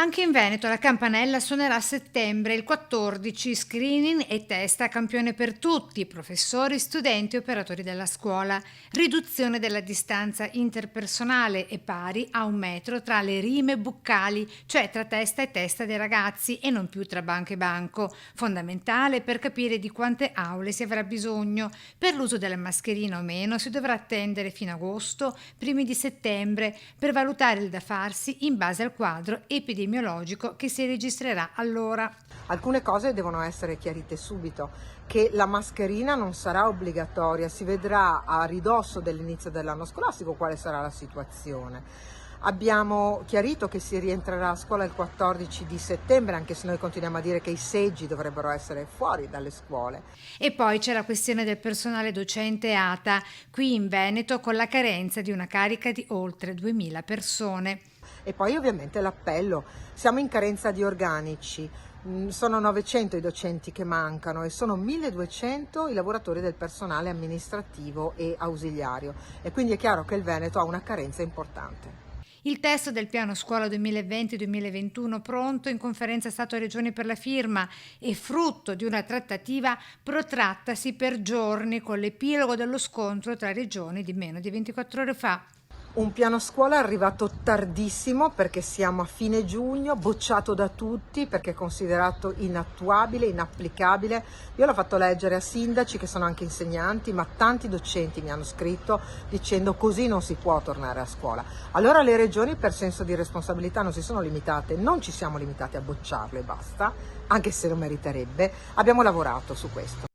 Anche in Veneto la campanella suonerà a settembre, il 14, screening e test a campione per tutti, professori, studenti e operatori della scuola. Riduzione della distanza interpersonale e pari a 1 metro tra le rime buccali, cioè tra testa e testa dei ragazzi e non più tra banco e banco. Fondamentale per capire di quante aule si avrà bisogno. Per l'uso della mascherina o meno si dovrà attendere fino a agosto, primi di settembre, per valutare il da farsi in base al quadro epidemiologico che si registrerà allora. Alcune cose devono essere chiarite subito, che la mascherina non sarà obbligatoria, si vedrà a ridosso dell'inizio dell'anno scolastico quale sarà la situazione. Abbiamo chiarito che si rientrerà a scuola il 14 di settembre, anche se noi continuiamo a dire che i seggi dovrebbero essere fuori dalle scuole. E poi c'è la questione del personale docente ATA, qui in Veneto con la carenza di una carica di oltre 2000 persone. E poi ovviamente l'appello, siamo in carenza di organici, sono 900 i docenti che mancano e sono 1200 i lavoratori del personale amministrativo e ausiliario e quindi è chiaro che il Veneto ha una carenza importante. Il testo del piano scuola 2020-2021 pronto in conferenza Stato-Regioni per la firma e frutto di una trattativa protrattasi per giorni con l'epilogo dello scontro tra regioni di meno di 24 ore fa. Un piano scuola arrivato tardissimo perché siamo a fine giugno, bocciato da tutti perché è considerato inattuabile, inapplicabile. Io l'ho fatto leggere a sindaci che sono anche insegnanti, ma tanti docenti mi hanno scritto dicendo così non si può tornare a scuola. Allora le regioni per senso di responsabilità non si sono limitate, non ci siamo limitati a bocciarlo e basta, anche se lo meriterebbe. Abbiamo lavorato su questo.